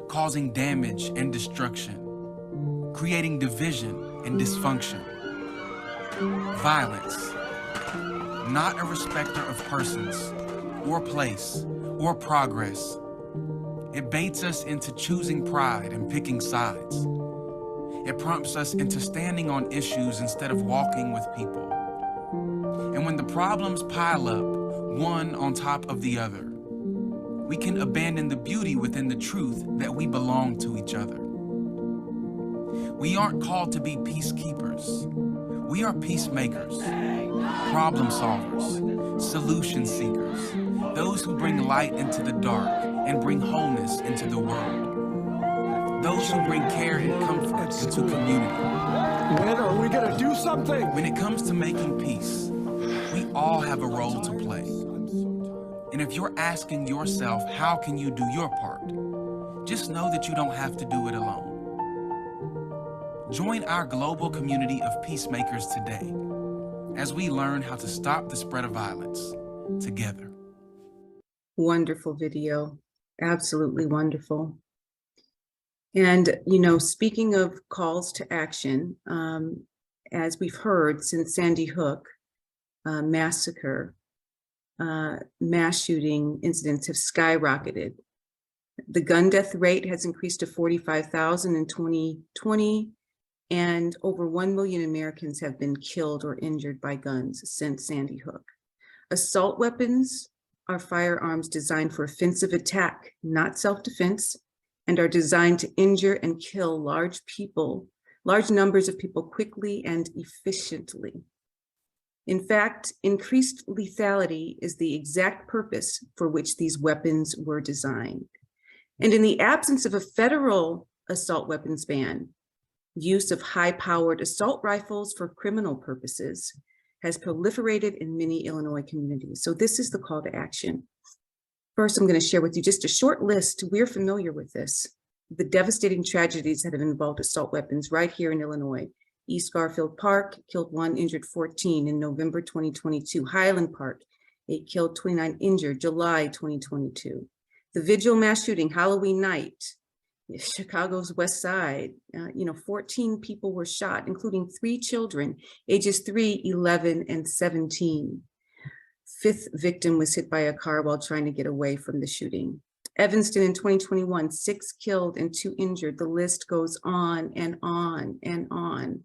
causing damage and destruction. creating division and dysfunction. Violence, not a respecter of persons or place or progress. It baits us into choosing pride and picking sides. It prompts us into standing on issues instead of walking with people. And when the problems pile up, one on top of the other, we can abandon the beauty within the truth that we belong to each other. We aren't called to be peacekeepers. We are peacemakers, problem solvers, solution seekers, those who bring light into the dark and bring wholeness into the world. Those who bring care and comfort into community. When are we gonna do something? When it comes to making peace, we all have a role to play. And if you're asking yourself, how can you do your part? Just know that you don't have to do it alone. Join our global community of peacemakers today as we learn how to stop the spread of violence together. Wonderful video, absolutely wonderful. And, you know, speaking of calls to action, as we've heard since Sandy Hook massacre, mass shooting incidents have skyrocketed. The gun death rate has increased to 45,000 in 2020, and over 1 million Americans have been killed or injured by guns since Sandy Hook. Assault weapons are firearms designed for offensive attack, not self-defense, and are designed to injure and kill large numbers of people quickly and efficiently. In fact, increased lethality is the exact purpose for which these weapons were designed. And in the absence of a federal assault weapons ban, use of high-powered assault rifles for criminal purposes has proliferated in many Illinois communities. So this is the call to action. First, I'm going to share with you just a short list. We're familiar with this. The devastating tragedies that have involved assault weapons right here in Illinois. East Garfield Park killed 1, injured 14 in November 2022. Highland Park, 8 killed, 29 injured, July 2022. The Vigil mass shooting, Halloween night, Chicago's West Side, 14 people were shot, including 3 children, ages 3, 11, and 17. 5th victim was hit by a car while trying to get away from the shooting. Evanston in 2021, 6 killed and 2 injured. The list goes on and on and on.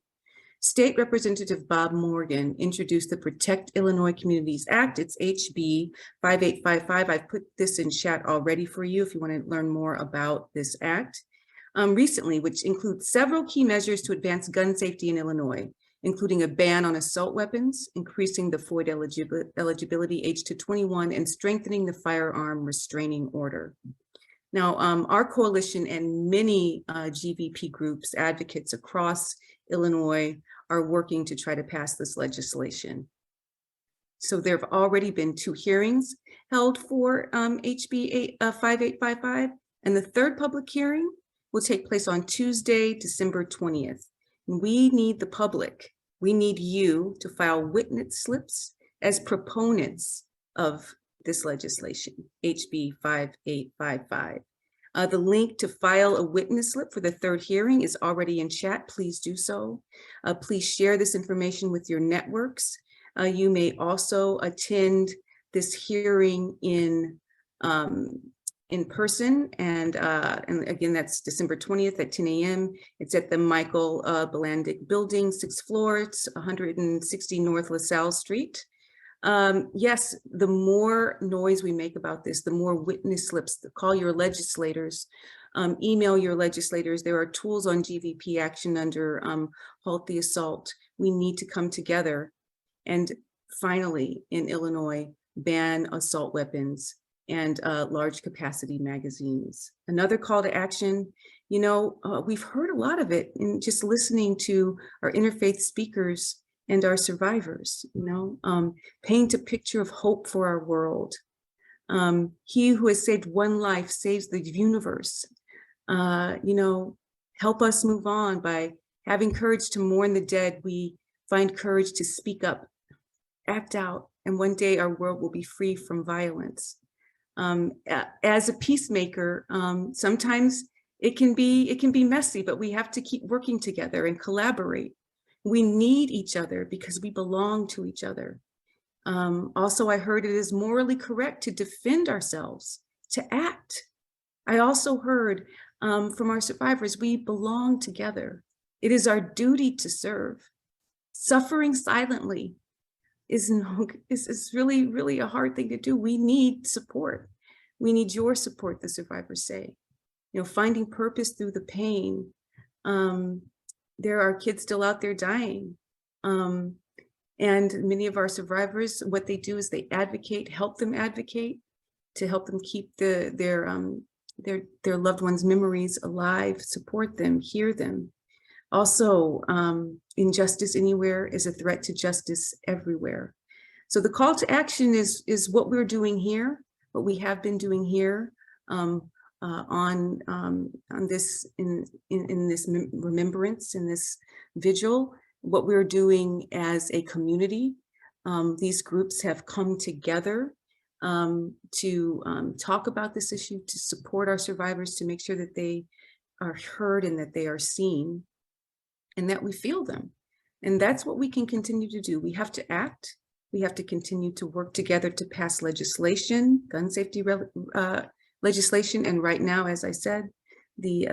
State Representative Bob Morgan introduced the Protect Illinois Communities Act. It's HB 5855. I've put this in chat already for you if you want to learn more about this act. Recently, which includes several key measures to advance gun safety in Illinois, including a ban on assault weapons, increasing the FOID eligibility age to 21, and strengthening the firearm restraining order. Now, our coalition and many GVP groups, advocates across Illinois, are working to try to pass this legislation. So there have already been 2 hearings held for HB 5855, and the 3rd public hearing will take place on Tuesday, December 20th. And we need the public, we need you to file witness slips as proponents of this legislation, HB 5855. The link to file a witness slip for the 3rd hearing is already in chat. Please do so. Please share this information with your networks. You may also attend this hearing in person, and again, that's December 20th at 10 a.m. It's at the Michael Belandic Building, 6th floor. It's 160 North LaSalle Street. Yes, the more noise we make about this, the more witness slips. Call your legislators, email your legislators. There are tools on GVP Action under Halt the Assault. We need to come together and finally, in Illinois, ban assault weapons and large capacity magazines. Another call to action, we've heard a lot of it in just listening to our interfaith speakers and our survivors, paint a picture of hope for our world. He who has saved one life saves the universe. Help us move on by having courage to mourn the dead. We find courage to speak up, act out, and one day our world will be free from violence. As a peacemaker, sometimes It can be messy, but we have to keep working together and collaborate. We need each other because we belong to each other. Also, I heard it is morally correct to defend ourselves, to act. I also heard from our survivors, we belong together. It is our duty to serve. Suffering silently is really, really a hard thing to do. We need support. We need your support, the survivors say. You know, finding purpose through the pain. There are kids still out there dying. And many of our survivors, what they do is they advocate, help them advocate to help them keep their loved ones' memories alive, support them, hear them. Also, injustice anywhere is a threat to justice everywhere. So the call to action is what we're doing here, what we have been doing here on this in this remembrance, in this vigil, what we're doing as a community. These groups have come together to talk about this issue, to support our survivors, to make sure that they are heard and that they are seen and that we feel them. And that's what we can continue to do. We have to act. We have to continue to work together to pass legislation, gun safety legislation. And right now, as I said, the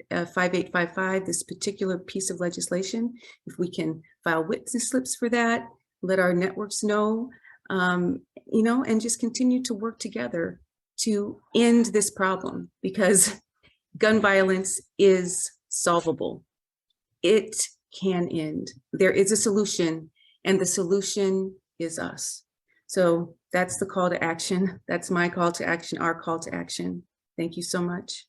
5855, this particular piece of legislation, if we can file witness slips for that, let our networks know, you know, and just continue to work together to end this problem, because gun violence is solvable. It can end. There is a solution, and the solution is us. So that's the call to action. That's my call to action, our call to action. Thank you so much.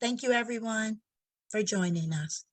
Thank you, everyone, for joining us.